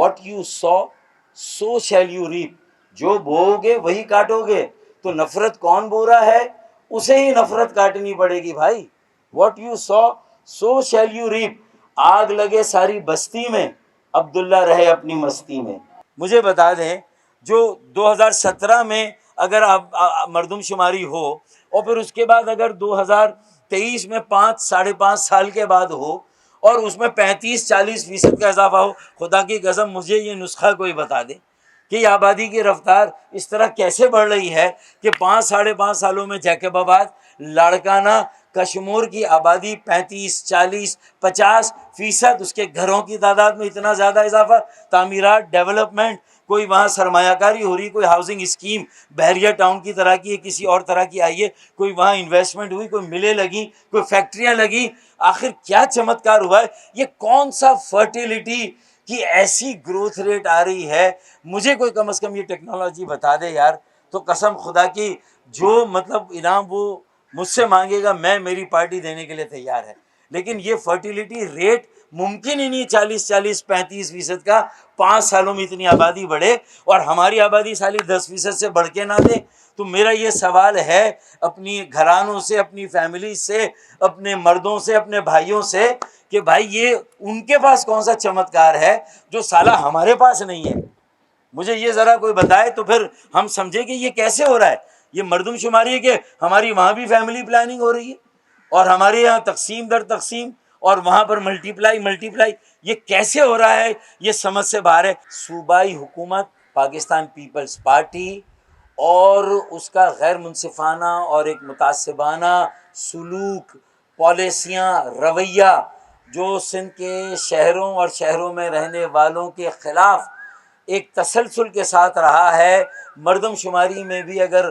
What you sow so shall you reap. جو بوؤ گے وہی کاٹو گے. تو نفرت کون بو رہا ہے, اسے ہی نفرت کاٹنی پڑے گی بھائی. What you sow so shall you reap. آگ لگے ساری بستی میں, عبداللہ رہے اپنی مستی میں. مجھے بتا دیں, جو 2017 میں اگر آپ مردم شماری ہو, اور پھر اس کے بعد اگر 2023 میں 5-5.5 سال کے بعد ہو, اور اس میں 35-40% کا اضافہ ہو, خدا کی قسم مجھے یہ نسخہ کوئی بتا دے کہ یہ آبادی کی رفتار اس طرح کیسے بڑھ رہی ہے کہ 5-5.5 سالوں میں جیکب آباد, لاڑکانہ, کشمور کی آبادی 35-40-50%, اس کے گھروں کی تعداد میں اتنا زیادہ اضافہ, تعمیرات, ڈیولپمنٹ, کوئی وہاں سرمایہ کاری ہو رہی, کوئی ہاؤسنگ اسکیم بحریہ ٹاؤن کی طرح کی کسی اور طرح کی آئی ہے, کوئی وہاں انویسٹمنٹ ہوئی, کوئی ملیں لگیں, کوئی فیکٹریاں لگیں. آخر کیا چمتکار ہوا ہے؟ یہ کون سا فرٹیلیٹی کی ایسی گروتھ ریٹ آ رہی ہے؟ مجھے کوئی کم از کم یہ ٹیکنالوجی بتا دے یار, تو قسم خدا کی جو مطلب انعام وہ مجھ سے مانگے گا, میں میری پارٹی دینے کے لیے تیار ہے. لیکن یہ فرٹیلیٹی ریٹ ممکن ہی نہیں 40-35% کا 5 سالوں میں اتنی آبادی بڑھے, اور ہماری آبادی سالی 10% سے بڑھ کے نہ دے. تو میرا یہ سوال ہے اپنی گھرانوں سے, اپنی فیملی سے, اپنے مردوں سے, اپنے بھائیوں سے, کہ بھائی یہ ان کے پاس کون سا چمتکار ہے جو سالہ ہمارے پاس نہیں ہے؟ مجھے یہ ذرا کوئی بتائے تو پھر ہم سمجھیں کہ یہ کیسے ہو رہا ہے. یہ مردم شماری ہے کہ ہماری وہاں بھی فیملی پلاننگ ہو رہی ہے, اور ہمارے یہاں تقسیم در تقسیم, اور وہاں پر ملٹی پلائی. یہ کیسے ہو رہا ہے؟ یہ سمجھ سے باہر ہے. صوبائی حکومت, پاکستان پیپلز پارٹی, اور اس کا غیر منصفانہ اور ایک متعصبانہ سلوک, پالیسیاں, رویہ جو سندھ کے شہروں اور شہروں میں رہنے والوں کے خلاف ایک تسلسل کے ساتھ رہا ہے. مردم شماری میں بھی اگر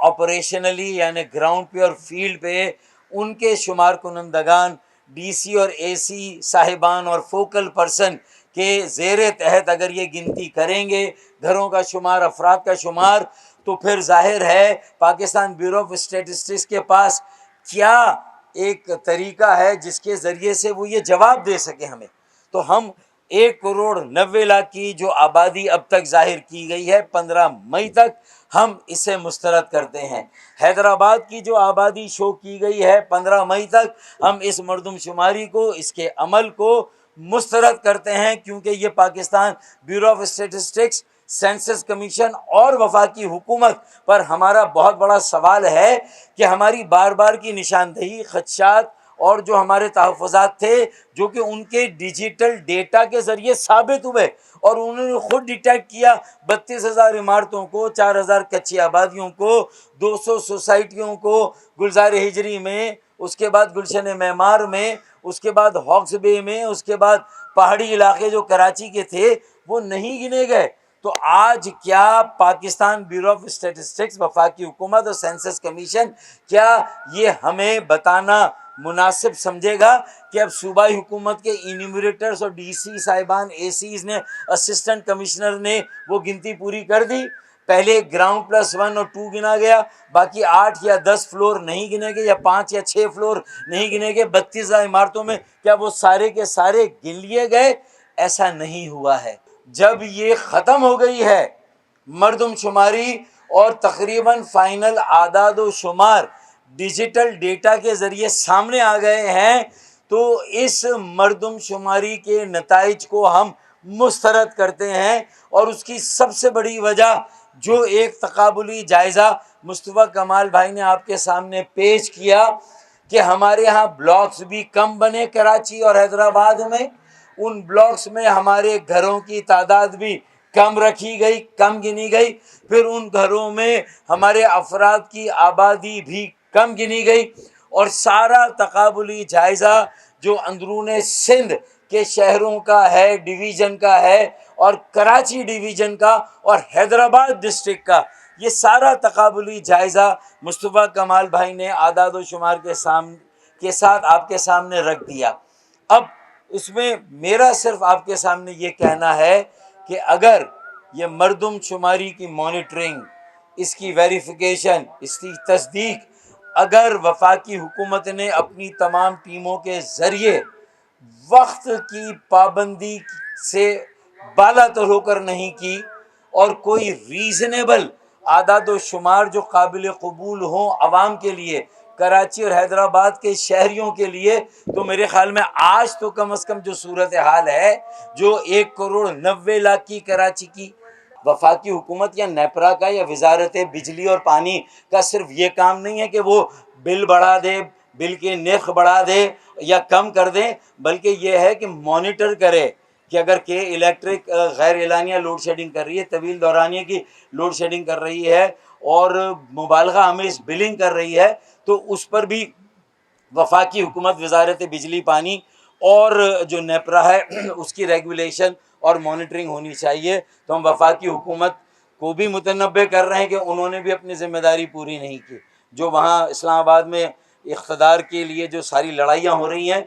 آپریشنلی یعنی گراؤنڈ پہ اور فیلڈ پہ ان کے شمار کنندگان, ڈی سی اور اے سی صاحبان اور فوکل پرسن کے زیر تحت اگر یہ گنتی کریں گے, گھروں کا شمار, افراد کا شمار, تو پھر ظاہر ہے پاکستان بیورو آف اسٹیٹسٹکس کے پاس کیا ایک طریقہ ہے جس کے ذریعے سے وہ یہ جواب دے سکے ہمیں. تو ہم 1,90,00,000 کی جو آبادی اب تک ظاہر کی گئی ہے 15 مئی تک, ہم اسے مسترد کرتے ہیں. حیدرآباد کی جو آبادی شو کی گئی ہے 15 مئی تک, ہم اس مردم شماری کو, اس کے عمل کو مسترد کرتے ہیں, کیونکہ یہ Pakistan bureau of statistics, census commission اور وفاقی حکومت پر ہمارا بہت بڑا سوال ہے کہ ہماری بار بار کی نشاندہی, خدشات اور جو ہمارے تحفظات تھے جو کہ ان کے ڈیجیٹل ڈیٹا کے ذریعے ثابت ہوئے, اور انہوں نے خود ڈیٹیکٹ کیا 32,000 عمارتوں کو, 4,000 کچی آبادیوں کو, 200 سوسائٹیوں کو گلزار ہجری میں, اس کے بعد گلشن معمار میں, اس کے بعد ہاکس بے میں, اس کے بعد پہاڑی علاقے جو کراچی کے تھے وہ نہیں گنے گئے. تو آج کیا پاکستان بیورو آف اسٹیٹسٹکس, وفاقی حکومت اور سینسس کمیشن, کیا یہ ہمیں بتانا مناسب سمجھے گا کہ اب صوبائی حکومت کے انیمیریٹرز اور ڈی سی صاحبان, اے سیز نے, اسسٹنٹ کمشنر نے وہ گنتی پوری کر دی؟ پہلے گراؤنڈ +1 اور 2 گنا گیا, باقی 8 یا 10 فلور نہیں گنے گئے, یا 5 یا 6 فلور نہیں گنے گئے 32,000 عمارتوں میں, کیا وہ سارے کے سارے گن لیے گئے؟ ایسا نہیں ہوا ہے. جب یہ ختم ہو گئی ہے مردم شماری اور تقریباً فائنل اعداد و شمار ڈیجیٹل ڈیٹا کے ذریعے سامنے آ گئے ہیں, تو اس مردم شماری کے نتائج کو ہم مسترد کرتے ہیں. اور اس کی سب سے بڑی وجہ جو ایک تقابلی جائزہ مصطفیٰ کمال بھائی نے آپ کے سامنے پیش کیا کہ ہمارے ہاں بلاکس بھی کم بنے کراچی اور حیدرآباد میں, ان بلاکس میں ہمارے گھروں کی تعداد بھی کم رکھی گئی, کم گنی گئی, پھر ان گھروں میں ہمارے افراد کی آبادی بھی کم گنی گئی, اور سارا تقابلی جائزہ جو اندرون سندھ کے شہروں کا ہے, ڈویژن کا ہے, اور کراچی ڈویژن کا اور حیدرآباد ڈسٹرکٹ کا, یہ سارا تقابلی جائزہ مصطفیٰ کمال بھائی نے اعداد و شمار کے ساتھ آپ کے سامنے رکھ دیا. اب اس میں میرا صرف آپ کے سامنے یہ کہنا ہے کہ اگر یہ مردم شماری کی مانیٹرنگ, اس کی ویریفیکیشن, اس کی تصدیق اگر وفاقی حکومت نے اپنی تمام ٹیموں کے ذریعے وقت کی پابندی سے بالا تر ہو کر نہیں کی، اور کوئی ریزنیبل اعداد و شمار جو قابل قبول ہوں عوام کے لیے، کراچی اور حیدرآباد کے شہریوں کے لیے، تو میرے خیال میں آج تو کم از کم جو صورتحال ہے، جو 1,90,00,000 کی کراچی کی، وفاقی حکومت یا نیپرا کا یا وزارت بجلی اور پانی کا صرف یہ کام نہیں ہے کہ وہ بل بڑھا دے، بل کے نرخ بڑھا دے یا کم کر دے، بلکہ یہ ہے کہ مانیٹر کرے کہ اگر کہ الیکٹرک غیر اعلانیہ لوڈ شیڈنگ کر رہی ہے، طویل دورانیے کی لوڈ شیڈنگ کر رہی ہے اور مبالغہ آمیز بلنگ کر رہی ہے، تو اس پر بھی وفاقی حکومت، وزارت بجلی پانی اور جو نیپرا ہے اس کی ریگولیشن اور مانیٹرنگ ہونی چاہیے۔ تو ہم وفاقی حکومت کو بھی متنبہ کر رہے ہیں کہ انہوں نے بھی اپنی ذمہ داری پوری نہیں کی۔ جو وہاں اسلام آباد میں اقتدار کے لیے جو ساری لڑائیاں ہو رہی ہیں،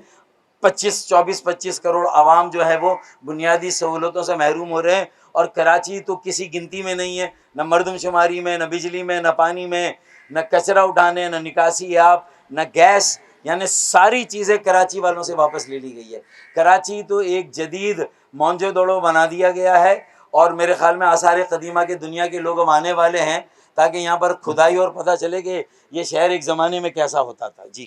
25 کروڑ عوام جو ہے وہ بنیادی سہولتوں سے محروم ہو رہے ہیں، اور کراچی تو کسی گنتی میں نہیں ہے، نہ مردم شماری میں، نہ بجلی میں، نہ پانی میں، نہ کچرا اٹھانے، نہ نکاسی آب، نہ گیس، یعنی ساری چیزیں کراچی والوں سے واپس لے لی گئی ہے۔ کراچی تو ایک جدید مونجو دڑو بنا دیا گیا ہے، اور میرے خیال میں آثار قدیمہ کے دنیا کے لوگ اب آنے والے ہیں تاکہ یہاں پر کھدائی اور پتہ چلے کہ یہ شہر ایک زمانے میں کیسا ہوتا تھا۔ جی